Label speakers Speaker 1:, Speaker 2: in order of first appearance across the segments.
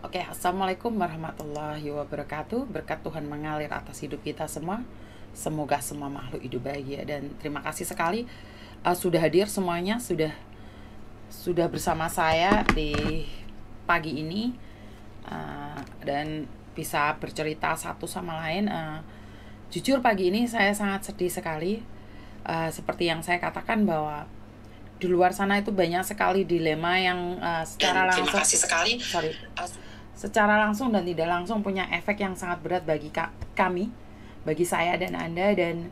Speaker 1: Oke, assalamualaikum warahmatullahi wabarakatuh. Berkat Tuhan mengalir atas hidup kita semua. Semoga semua makhluk hidup bahagia, dan terima kasih sekali sudah hadir semuanya, sudah bersama saya di pagi ini, dan bisa bercerita satu sama lain. Jujur pagi ini saya sangat sedih sekali. Seperti yang saya katakan bahwa di luar sana itu banyak sekali dilema yang secara langsung, secara langsung dan tidak langsung punya efek yang sangat berat bagi kami, bagi saya dan Anda, dan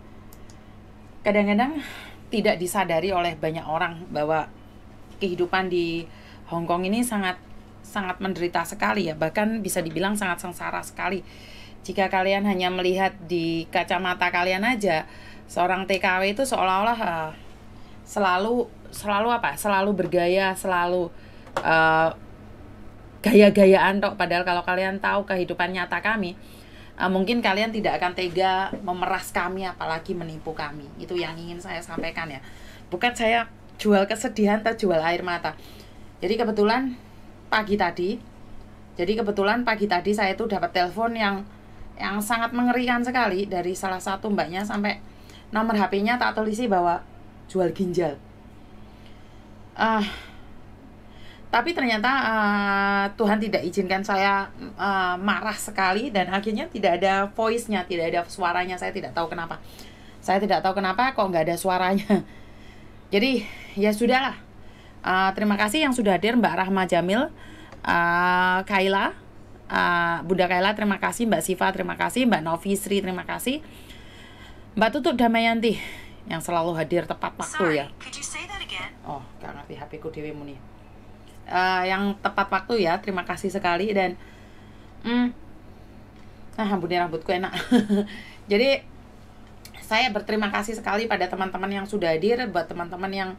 Speaker 1: kadang-kadang tidak disadari oleh banyak orang bahwa kehidupan di Hong Kong ini sangat menderita sekali ya, bahkan bisa dibilang sangat sengsara sekali. Jika kalian hanya melihat di kacamata kalian aja, seorang TKW itu seolah-olah selalu bergaya, selalu gaya-gayaan tok. Padahal kalau kalian tahu kehidupan nyata kami, mungkin kalian tidak akan tega memeras kami, apalagi menipu kami. Itu yang ingin saya sampaikan ya. Bukan saya jual kesedihan atau jual air mata. Jadi kebetulan pagi tadi saya tuh dapat telepon yang sangat mengerikan sekali dari salah satu mbaknya, sampai nomor HP-nya tak tulisi bahwa jual ginjal. Tapi ternyata Tuhan tidak izinkan saya marah sekali, dan akhirnya tidak ada voice-nya, tidak ada suaranya. Saya tidak tahu kenapa kok nggak ada suaranya. Jadi ya sudahlah. Terima kasih yang sudah hadir, Mbak Rahma Jamil, Kaila, Bunda Kaila, terima kasih. Mbak Siva, terima kasih. Mbak Novi Sri, terima kasih. Mbak Tutut Damayanti yang selalu hadir tepat waktu ya. Oh, gak ngerti HP ku dewe muni. Yang tepat waktu ya, terima kasih sekali. Dan ampun, rambutku enak. Jadi saya berterima kasih sekali pada teman-teman yang sudah hadir, buat teman-teman yang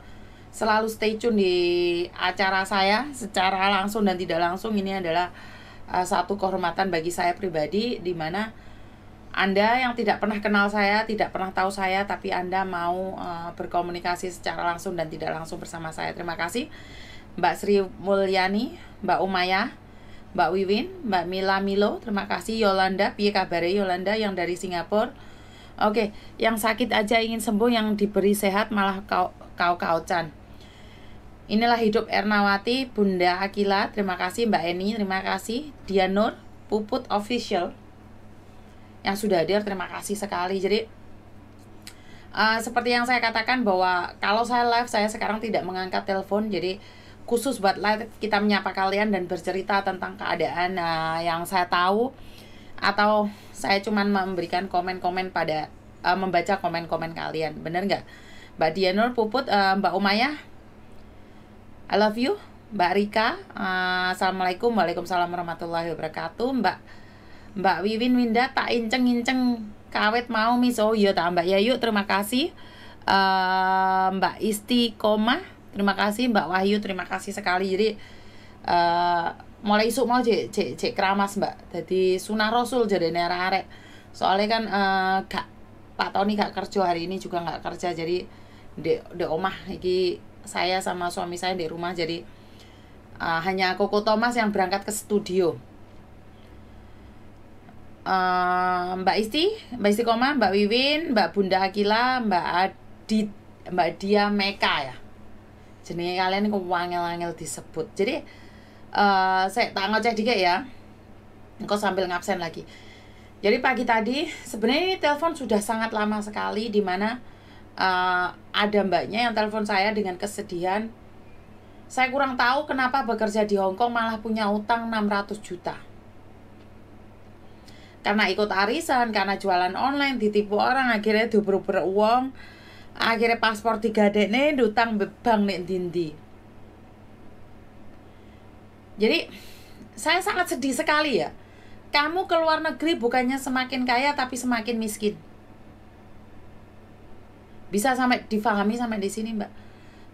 Speaker 1: selalu stay tune di acara saya secara langsung dan tidak langsung. Ini adalah satu kehormatan bagi saya pribadi, di mana Anda yang tidak pernah kenal saya, tidak pernah tahu saya, tapi Anda mau berkomunikasi secara langsung dan tidak langsung bersama saya. Terima kasih Mbak Sri Mulyani, Mbak Umaya, Mbak Wiwin, Mbak Mila Milo, terima kasih. Yolanda, piye kabare Yolanda yang dari Singapura. Oke, yang sakit aja ingin sembuh, yang diberi sehat malah kau-kaucan. Inilah hidup Ernawati, Bunda Akila, terima kasih. Mbak Eni, terima kasih. Dianur, Puput Official yang sudah hadir, terima kasih sekali. Jadi seperti yang saya katakan bahwa kalau saya live, saya sekarang tidak mengangkat telepon. Jadi khusus buat live kita menyapa kalian dan bercerita tentang keadaan yang saya tahu, atau saya cuman memberikan komen-komen pada membaca komen-komen kalian. Bener nggak? Mbak Dianur, Puput, Mbak Umaya, I love you. Mbak Rika, assalamualaikum. Waalaikumsalam warahmatullahi wabarakatuh. Mbak Wiwin Winda, tak inceng kawet mau miso. Ya tak Mbak Yayu, terima kasih. Mbak Istiqomah, terima kasih. Mbak Wahyu, terima kasih sekali. Jadi mulai isuk mau cek keramas Mbak. Jadi sunah rasul jadi arek-arek. Soalnya kan gak Pak Tony gak kerja hari ini, juga gak kerja. Jadi di omah iki saya sama suami saya di rumah. Jadi hanya Koko Thomas yang berangkat ke studio. Mbak Istiqomah, Mbak Wiwin, Mbak Bunda Akila, Mbak Dia Meka ya. Jenenge kalian kok wangel-wangel disebut. Jadi saya tak ngoceh dikit ya. Engkau sambil ngabsen lagi. Jadi pagi tadi sebenarnya ini telepon sudah sangat lama sekali, di mana ada mbaknya yang telepon saya dengan kesedihan. Saya kurang tahu kenapa bekerja di Hong Kong malah punya utang 600 juta. Karena ikut arisan, karena jualan online, ditipu orang, akhirnya dioper-oper uang, akhirnya paspor digadekne, utang bank nek dindi. Jadi saya sangat sedih sekali ya. Kamu ke luar negeri bukannya semakin kaya, tapi semakin miskin. Bisa sampai difahami sampai di sini Mbak.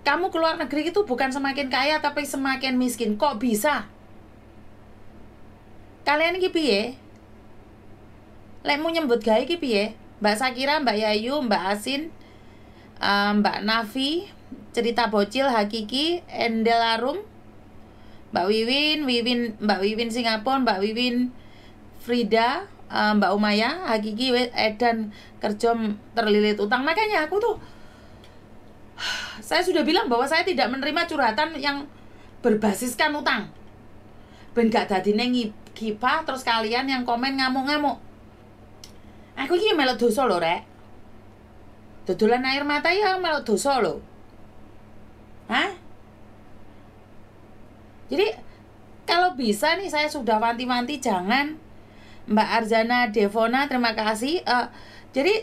Speaker 1: Kamu ke luar negeri itu bukan semakin kaya, tapi semakin miskin. Kok bisa? Kalian iki piye? Lek mau nyebut gawe iki piye? Mbak Sakira, Mbak Yayu, Mbak Asin, Mbak Nafi, cerita bocil hakiki, Endelarum, Mbak Wiwin Singapura, Mbak Wiwin Frida, Mbak Umaya, hakiki edan kerjom terlilit utang. Makanya aku tuh, saya sudah bilang bahwa saya tidak menerima curhatan yang berbasiskan utang. Ben gak dadine ngipah terus kalian yang komen ngamuk-ngamuk. Aku iki melok dosa lho, Rek. Dodolan air mata ya melok dosa lho. Hah? Jadi kalau bisa nih, saya sudah wanti-wanti jangan. Mbak Arzana Devona, terima kasih. Jadi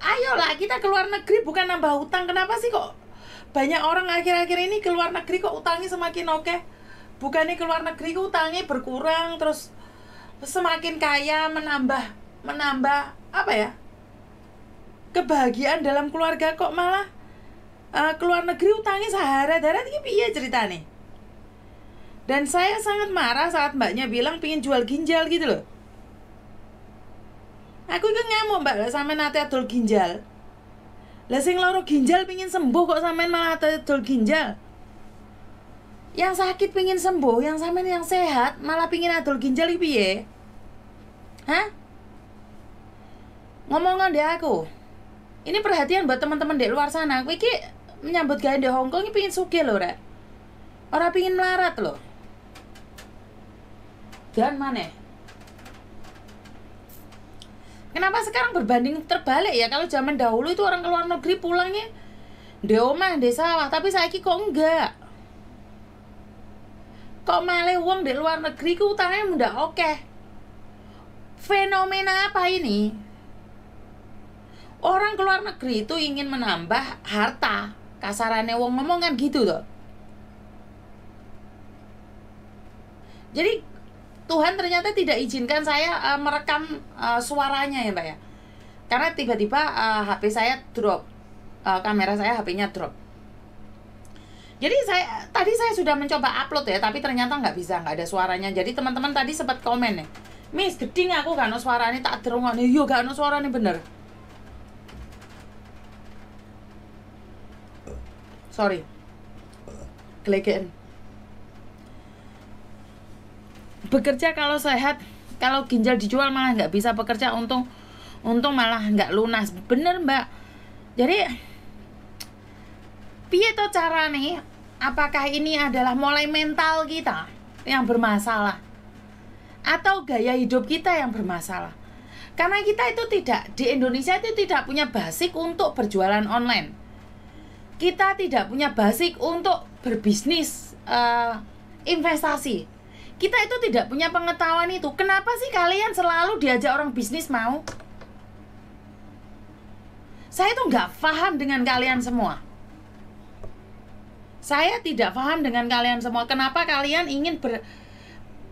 Speaker 1: ayolah kita keluar negeri, bukan nambah utang. Kenapa sih kok banyak orang akhir-akhir ini keluar negeri kok utangnya semakin oke? Bukannya keluar negeri kok utangnya berkurang, terus semakin kaya, menambah apa ya, kebahagiaan dalam keluarga, kok malah keluar negeri utangnya sahara-darat. Ini piye ceritanya? Dan saya sangat marah saat mbaknya bilang pingin jual ginjal gitu loh. Aku itu ngamuk, Mbak, sampe nate adol ginjal. Lah sing loro ginjal pingin sembuh kok sampean malah adol ginjal. Yang sakit pingin sembuh, yang sampean yang sehat malah pingin adol ginjal iki piye? Hah? Ngomongan deh aku. Ini perhatian buat teman-teman di luar sana. Aku iki menyambut gawe di Hong Kong iki pingin sugih lho, Rek. Ora pingin melarat loh. Dan mana? Kenapa sekarang berbanding terbalik ya? Kalau zaman dahulu itu orang keluar negeri pulangnya di omah, di sawah, tapi saiki kok enggak. Kok malah uang di luar negeri ku utangnya mudah oke. Fenomena apa ini? Orang keluar negeri itu ingin menambah harta. Kasarannya wong ngomong kan gitu loh. Jadi Tuhan ternyata tidak izinkan saya merekam suaranya ya, Mbak ya. Karena tiba-tiba HP saya drop. Kamera saya HP-nya drop. Jadi tadi saya sudah mencoba upload ya, tapi ternyata nggak bisa, nggak ada suaranya. Jadi teman-teman tadi sempat komen ya, Miss, geding aku gak ada suaranya, tak terungoknya. Iya gak ada suaranya bener. Sorry. Kelegen. Bekerja kalau sehat, kalau ginjal dijual malah nggak bisa bekerja, untung malah nggak lunas. Bener, Mbak. Jadi piye to cara nih? Apakah ini adalah mulai mental kita yang bermasalah atau gaya hidup kita yang bermasalah? Karena kita itu tidak, di Indonesia itu tidak punya basic untuk berjualan online. Kita tidak punya basic untuk berbisnis, investasi. Kita itu tidak punya pengetahuan itu. Kenapa sih kalian selalu diajak orang bisnis mau? Saya tuh nggak paham dengan kalian semua. Saya tidak paham dengan kalian semua. Kenapa kalian ingin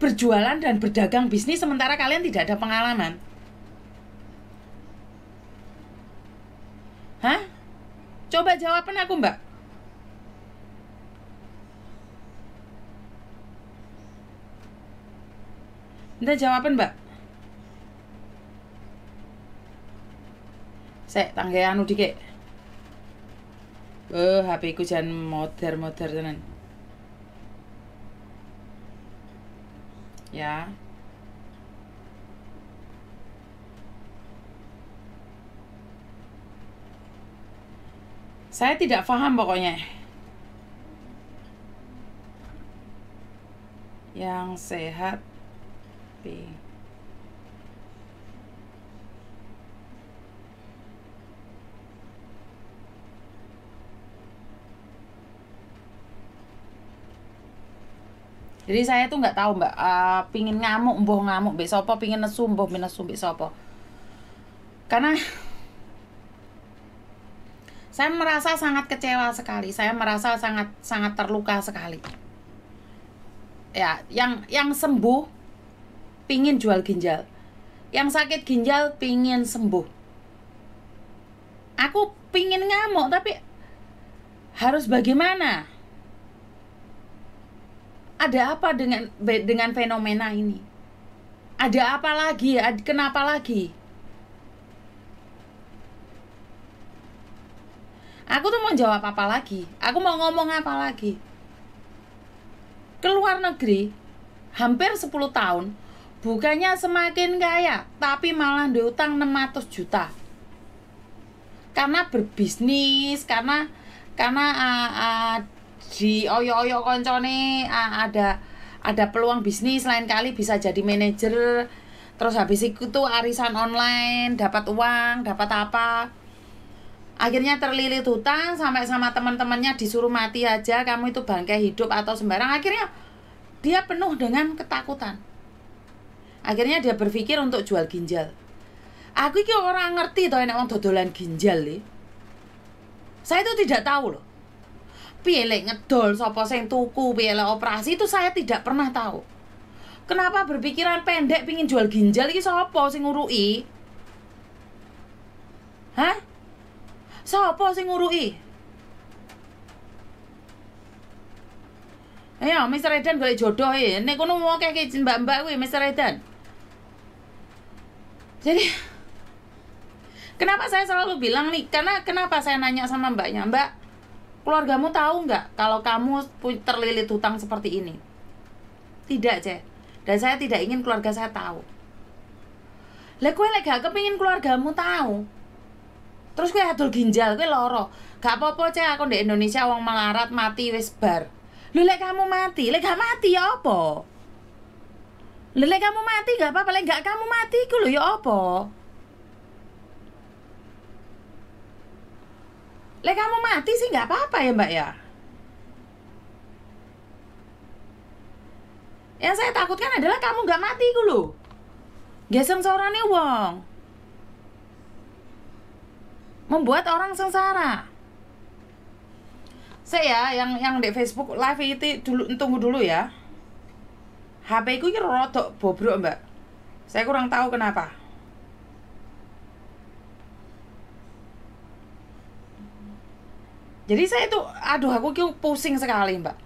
Speaker 1: berjualan dan berdagang bisnis sementara kalian tidak ada pengalaman? Hah? Coba jawaban aku, Mbak. Minta jawaban, Mbak. Sek tangge anu dikek. HP ku jan modern tenan. Ya. Saya tidak paham pokoknya. Yang sehat jadi saya tuh nggak tahu, Mbak, pingin ngamuk mbek sapa, pingin nesu mbek sapa. Karena saya merasa sangat kecewa sekali, saya merasa sangat terluka sekali. Ya, yang sembuh pingin jual ginjal, yang sakit ginjal pingin sembuh. Aku pingin ngamuk, tapi harus bagaimana? Ada apa dengan fenomena ini? Ada apa lagi? Kenapa lagi? Aku tuh mau jawab apa lagi? Aku mau ngomong apa lagi? Ke luar negeri hampir 10 tahun, bukannya semakin kaya, tapi malah diutang 600 juta. Karena berbisnis, karena di oyo-oyo koncone ada peluang bisnis, lain kali bisa jadi manajer. Terus habis itu tuh arisan online, dapat uang, dapat apa. Akhirnya terlilit hutang sampai sama teman-temannya disuruh mati aja, kamu itu bangkai hidup atau sembarang. Akhirnya dia penuh dengan ketakutan. Akhirnya dia berpikir untuk jual ginjal. Aku iki orang ngerti toh enek wong dodolan ginjal le. Saya itu tidak tahu loh. Piye lek ngedol sapa sing tuku, piye lek operasi itu saya tidak pernah tahu. Kenapa berpikiran pendek pingin jual ginjal iki sapa sing nguruki? Hah? Sapa sing nguruki? Ayo, Mr. Edan golek jodoh e. Nek kono mau akeh mbak-mbak kuwi Mr. Edan. Jadi kenapa saya selalu bilang nih? Karena kenapa saya nanya sama mbaknya, Mbak, keluargamu tahu nggak kalau kamu terlilit hutang seperti ini? Tidak, Cek. Dan saya tidak ingin keluarga saya tahu. Lah kowe lek gak kepengin keluargamu tahu, terus kowe adol ginjal, kowe loro. Gak apa-apa, Cek, aku di Indonesia wong melarat mati wis bar. Lho lek kamu mati, lek gak mati ya apa? Lek kamu mati gak apa-apa, lek gak kamu mati iku lho ya apa? Lek kamu mati sih gak apa-apa ya, Mbak ya. Yang saya takutkan adalah kamu gak mati iku lho. Geseng seorangnya wong. Membuat orang sengsara. Saya yang di Facebook live itu dulu, tunggu dulu ya. HP ku iki rodok bobrok, Mbak. Saya kurang tahu kenapa. Jadi saya itu, aduh aku pusing sekali, Mbak.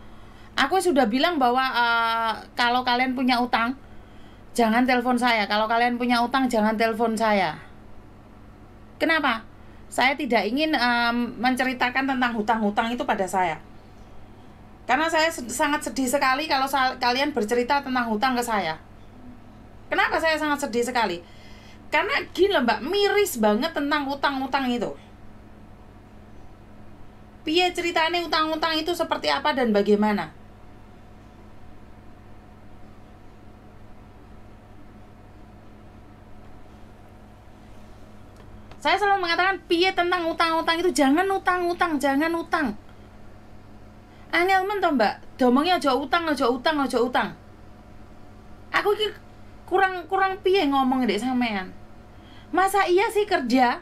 Speaker 1: Aku sudah bilang bahwa kalau kalian punya utang, jangan telepon saya. Kalau kalian punya utang, jangan telepon saya. Kenapa? Saya tidak ingin menceritakan tentang hutang-hutang itu pada saya. Karena saya sangat sedih sekali kalau kalian bercerita tentang hutang ke saya. Kenapa saya sangat sedih sekali? Karena gini loh, Mbak, miris banget tentang hutang-hutang itu. Piye ceritanya utang-utang itu seperti apa dan bagaimana? Saya selalu mengatakan piye tentang utang-utang itu, jangan utang-utang, jangan utang. Angel men to, Mbak. Domongnya aja utang, aja utang, aja utang. Aku iki kurang piye ngomong ndek sampean. Masa iya sih kerja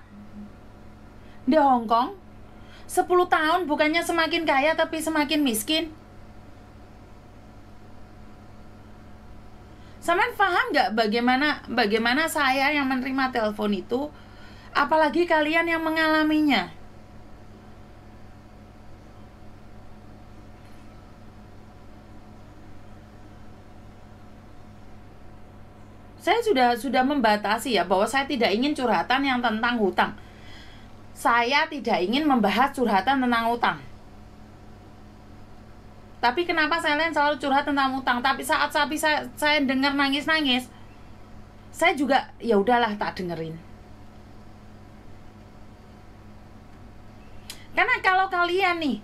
Speaker 1: di Hong Kong 10 tahun bukannya semakin kaya tapi semakin miskin? Sampean paham nggak bagaimana saya yang menerima telepon itu, apalagi kalian yang mengalaminya? Saya sudah membatasi ya, bahwa saya tidak ingin curhatan yang tentang hutang. Saya tidak ingin membahas curhatan tentang utang. Tapi kenapa kalian selalu curhat tentang utang? Tapi saat saya dengar nangis-nangis, saya juga ya udahlah tak dengerin. Karena kalau kalian nih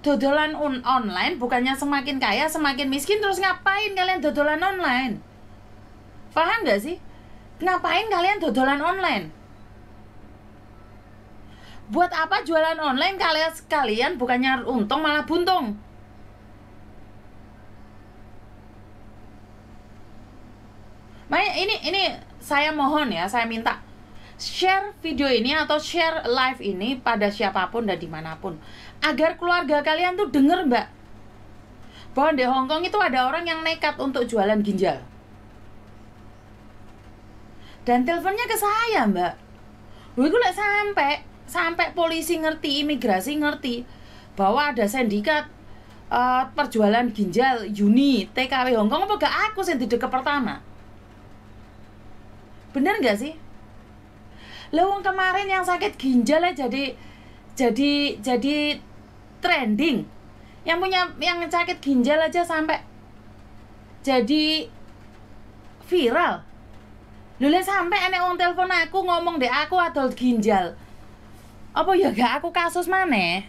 Speaker 1: dodolan online, bukannya semakin kaya semakin miskin, terus ngapain kalian dodolan online? Paham gak sih? Ngapain kalian dodolan online? Buat apa jualan online kalian bukannya untung malah buntung? Makanya ini saya mohon ya, saya minta share video ini atau share live ini pada siapapun dan dimanapun, agar keluarga kalian tuh denger, Mbak, bahwa di Hong Kong itu ada orang yang nekat untuk jualan ginjal. Dan teleponnya ke saya, Mbak. Gue lek sampai polisi ngerti, imigrasi ngerti bahwa ada sindikat perjualan ginjal Uni TKW Hong Kong, apa gak aku yang dideket pertama? Bener gak sih? Lah wong kemarin yang sakit ginjal jadi jadi trending. Yang sakit ginjal aja sampai jadi viral. Lha sampai enek wong telepon aku ngomong dek aku adol ginjal. Apa ya gak aku kasus maneh?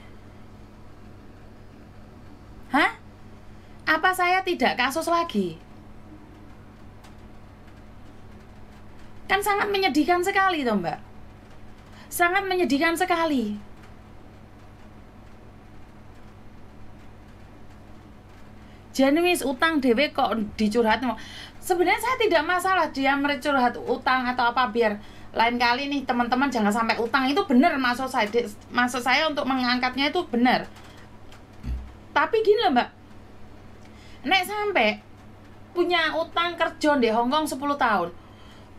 Speaker 1: Hah? Apa saya tidak kasus lagi? Kan sangat menyedihkan sekali toh, Mbak. Sangat menyedihkan sekali. Jadi wis utang dhewe kok dicurhat. Sebenarnya saya tidak masalah dia merecurhat utang atau apa, biar lain kali nih teman-teman jangan sampai utang. Itu benar, maksud saya untuk mengangkatnya itu benar. Tapi gini loh, Mbak. Nek sampai punya utang kerja di Hongkong 10 tahun.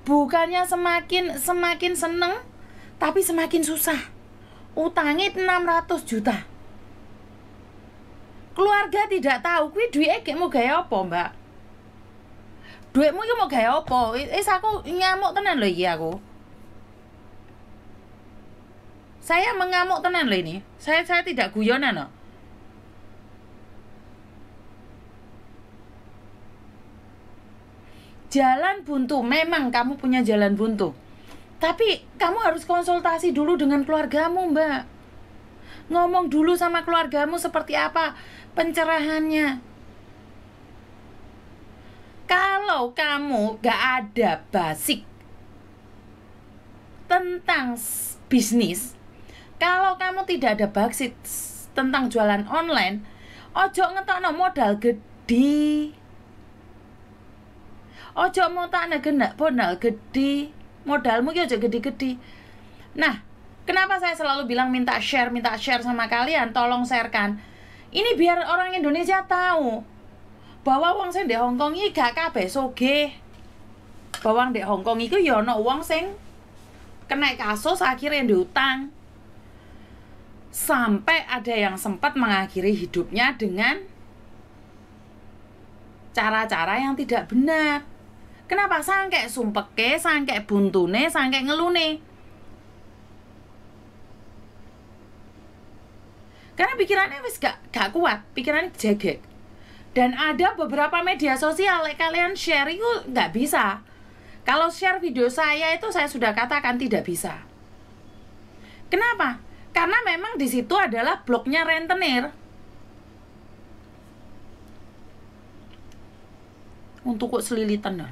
Speaker 1: Bukannya semakin seneng, tapi semakin susah. Utangnya 600 juta. Keluarga tidak tahu kuwi duwike mau gaya apa, Mbak. Duitmu iki mau gaya apa? Aku ngamuk tenan lho iki aku. Saya mengamuk tenan lho ini. Saya tidak guyonan loh. Jalan buntu, memang kamu punya jalan buntu. Tapi kamu harus konsultasi dulu dengan keluargamu, Mbak. Ngomong dulu sama keluargamu seperti apa pencerahannya. Kalau kamu gak ada basic tentang bisnis, kalau kamu tidak ada basic tentang jualan online, ojo ngetokno modal gede. Ojo mau tak gendak modal gede, modalmu ki ojo gede-gede. Nah, kenapa saya selalu bilang minta share sama kalian, tolong sharekan. Ini biar orang Indonesia tahu bahwa wong sing di Hongkong iki gak kabeh sugih. Bahwa di Hongkong iku ya ana wong sing kena kasus akhirnya diutang. Sampai ada yang sempat mengakhiri hidupnya dengan cara-cara yang tidak benar. Kenapa? Sangke sumpeke, sangke buntune, sangke ngelune. Karena pikirannya wis gak kuat, pikirannya jegek. Dan ada beberapa media sosial kalian share itu gak bisa. Kalau share video saya itu saya sudah katakan tidak bisa. Kenapa? Karena memang di situ adalah blognya rentenir. Untuk kok selilitan nah.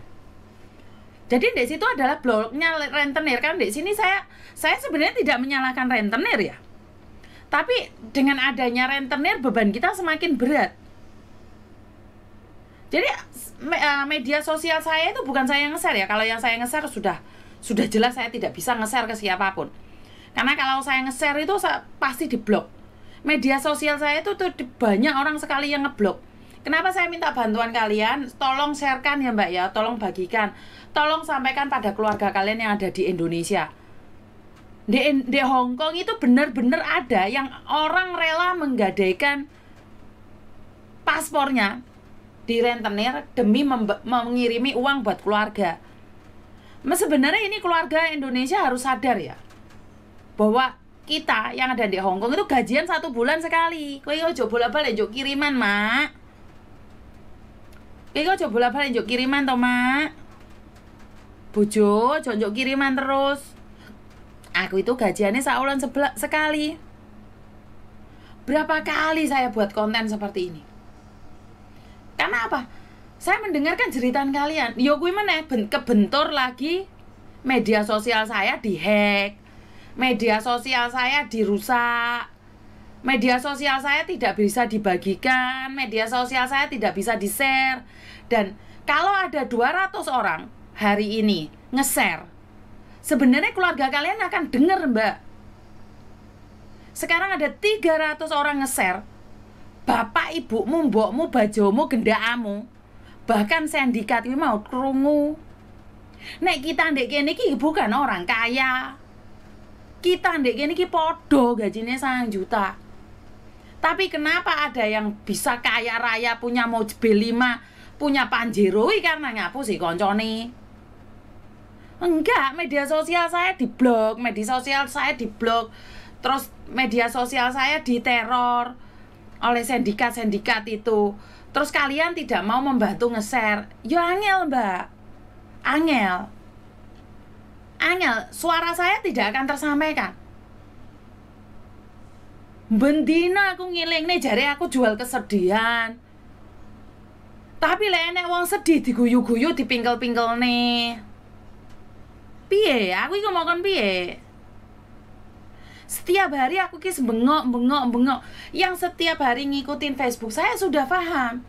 Speaker 1: Jadi di situ adalah blognya rentenir, kan di sini saya sebenarnya tidak menyalahkan rentenir ya. Tapi dengan adanya rentenir beban kita semakin berat. Jadi media sosial saya itu bukan saya yang nge-share ya. Kalau yang saya nge-share sudah jelas saya tidak bisa nge-share ke siapapun. Karena kalau saya nge-share itu pasti diblok. Media sosial saya itu tuh banyak orang sekali yang ngeblok. Kenapa saya minta bantuan kalian? Tolong sharekan ya, Mbak ya, tolong bagikan. Tolong sampaikan pada keluarga kalian yang ada di Indonesia. Di Hongkong itu benar-benar ada yang orang rela menggadaikan paspornya di rentenir demi mengirimi uang buat keluarga. Sebenarnya ini keluarga Indonesia harus sadar ya, bahwa kita yang ada di Hongkong itu gajian 1 bulan sekali. Kowe ojo bolak-balik njuk kiriman, Mak. Kowe ojo bolak-balik njuk kiriman to, Mak. Bojo, ojo njuk kiriman terus. Aku itu gajiannya saulan sekali. Berapa kali saya buat konten seperti ini? Karena apa? Saya mendengarkan jeritan kalian. Yo kuwi meneh kebentur lagi media sosial saya dihack. Media sosial saya dirusak. Media sosial saya tidak bisa dibagikan. Media sosial saya tidak bisa di-share. Dan kalau ada 200 orang hari ini nge-share, sebenarnya keluarga kalian akan dengar, Mbak. Sekarang ada 300 orang nge-share. Bapak, ibumu, mbokmu, bajomu, gendakamu, bahkan sindikat ini mau krungu. Nek kita ndek kene iki bukan orang kaya. Kita ndek kene iki podo gajinya 1 juta. Tapi kenapa ada yang bisa kaya raya, punya mobil 5, punya Pajero karena ngapu sih koncone? Enggak, media sosial saya diblok, Terus media sosial saya diteror oleh sindikat-sindikat itu. Terus kalian tidak mau membantu nge-share. Ya angel, Mbak. Angel. Suara saya tidak akan tersampaikan. Bendina aku ngiling nih, jare aku jual kesedihan. Tapi lek enek wong sedih diguyu-guyu dipingkel-pingkel nih. Piye? Aku iki ngomong piye? Setiap hari aku kis bengok. Yang setiap hari ngikutin Facebook saya sudah paham.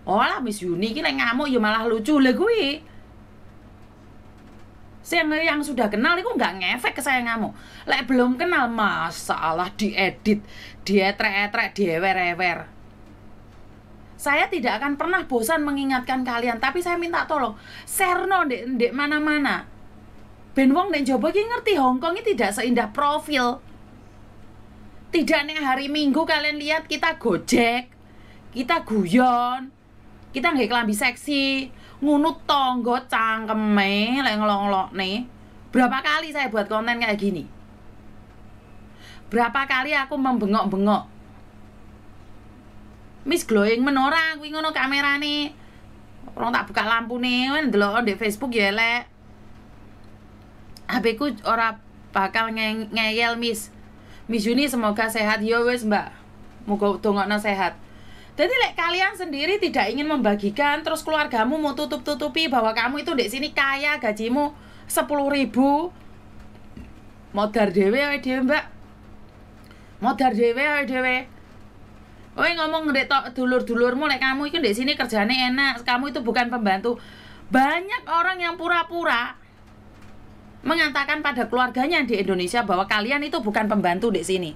Speaker 1: Oh lah Miss Yuni ki lek ngamuk ya malah lucu lho kuwi. Yang sudah kenal itu nggak ngefek ke saya ngamuk. Lek belum kenal masalah diedit, dietrek-etrek, diewer-ewer. Saya tidak akan pernah bosan mengingatkan kalian, tapi saya minta tolong share no ndek mana-mana. Ben wong nek njaba iki ngerti Hongkong ini tidak seindah profil. Tidak nek hari Minggu kalian lihat kita gojek, kita guyon, kita nggak kelambi seksi, ngunut tonggo cangkeme lek ngelong-ngelokne. Berapa kali saya buat konten kayak gini? Berapa kali aku membengok-bengok? Miss glowing menora kuwi ngono kamerane. Orang tak buka lampune, ndelok di Facebook ya elek. HP ku ora bakal ngeyel Miss Yuni semoga sehat. Ya wis Mbak, muga dongokno sehat. Jadi lek kalian sendiri tidak ingin membagikan, terus keluargamu mau tutup-tutupi bahwa kamu itu di sini kaya, gajimu 10.000, modar dhewe Mbak, modar dhewe. Kowe ngomong ndek tok dulur-dulurmu lek kamu itu di sini kerjane enak, kamu itu bukan pembantu. Banyak orang yang pura-pura mengatakan pada keluarganya di Indonesia bahwa kalian itu bukan pembantu di sini.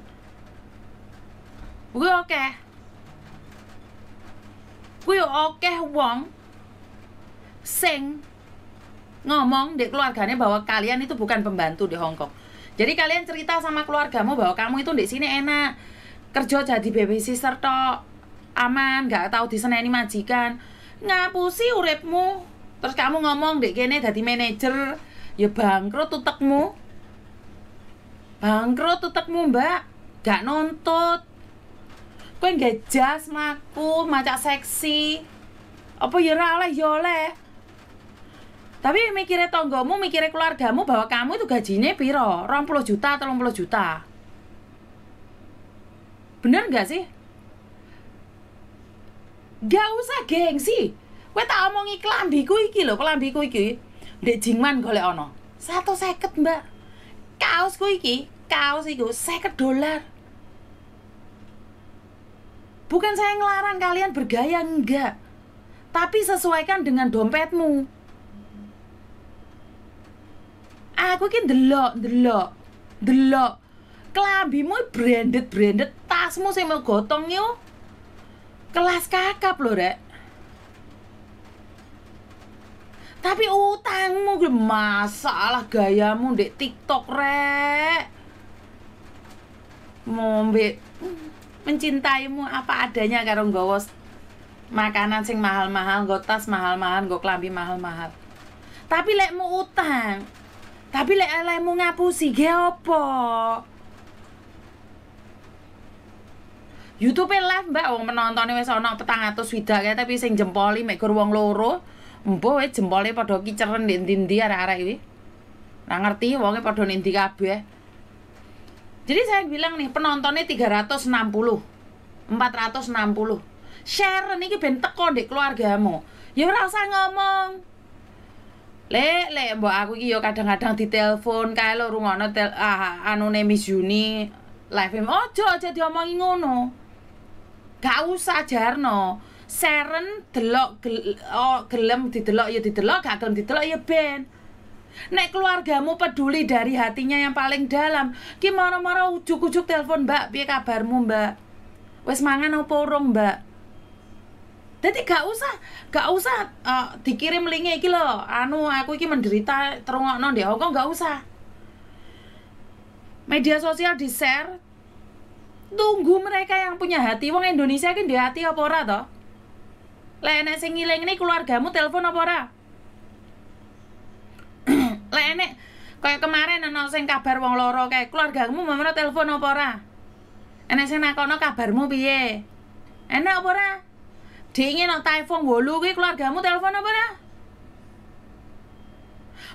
Speaker 1: Kuwi oke wong sing ngomong di keluarganya bahwa kalian itu bukan pembantu di Hongkong. Jadi kalian cerita sama keluargamu bahwa kamu itu di sini enak, kerja jadi babysitter tok, aman, nggak tahu diseneni majikan, ngapusi uripmu. Terus kamu ngomong dek kene dadi manajer. Ya bangkrut utekmu. Mbak. Gak nuntut. Kowe nggak jas mlaku, macak seksi. Apa ya ora oleh ya oleh. Tapi mikire tonggomu, mikire keluargamu bahwa kamu itu gajinya piro? 20 juta, 30 juta. Bener nggak sih? Gak usah gengsi. Kowe tak omongi kelambiku iki lho, Dek Jingman golek ono 150 Mbak. Kaos iku $50. Bukan saya ngelarang kalian bergaya, enggak. Tapi sesuaikan dengan dompetmu. Aku iki ndelok. Kelambimu branded, tasmu sing mau gotong yo kelas kakap lho, Rek. Tapi utangmu masalah gayamu di TikTok, Rek. Mombe mencintaimu apa adanya karo nggawa makanan sing mahal-mahal, nggo tas mahal-mahal, nggo klambi mahal-mahal. Tapi lekmu utang. Tapi lekmu ngapusi ge opo? YouTube live Mbak, wong penontonnya wis ana 400 widake tapi sing jempoli mek gur wong loro. Empo wis jempole padha kiceren ndi-ndi arek-arek iki. Ora ngerti wonge padha ndi kabeh. Jadi saya bilang nih, penontonnya 360, 460. Share niki ben teko ndek keluargamu. Ya ora usah ngomong. Lek mbok aku iki yo kadang-kadang ditelepon kae lho rungono anune Miss Yuni live. Ojo aja diomongi ngono. Gak usah jarno. Seren delok gelem didelok ya didelok, gak gelem didelok ya ben. Nek keluargamu peduli dari hatinya yang paling dalam, ki mara-mara ujuk-ujuk telepon, Mbak, piye kabarmu, Mbak? Wis mangan apa urung, Mbak? Dadi gak usah dikirim linke iki lho, aku iki menderita terungokno ndek Hongkong, gak usah. Media sosial di-share. Tunggu mereka yang punya hati. Wong Indonesia ki ndek hati apa ora to? Lek enek sing ngiling ini keluargamu telepon apa ora? Lek enek Kayak kemarin ana sing kabar wong loro kae, keluargamu mamane telepon apa ora? Enek sing nakono kabarmu piye? Enak apa ora? Dingin no iPhone 8 kuwi keluargamu telepon apa ora?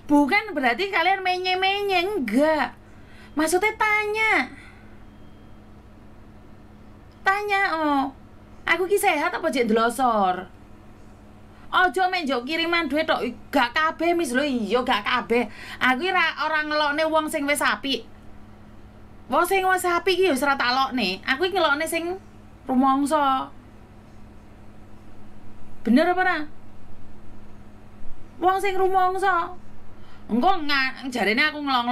Speaker 1: Bukan berarti kalian menye-menye, enggak. Maksudnya tanya. Tanya, oh. Aku ki sehat apa jek ndelosor? Ojo menjok kiriman duit tok, gak kabeh mis lho, iya gak kabeh. Aku ora orang ngelokne wong sing wis apik. Wong sing wis apik ki wis ora tak lokne. Aku iki ngelokne sing rumangsa. Bener apa ora? Wong sing rumangsa. Engko jarene aku ngelong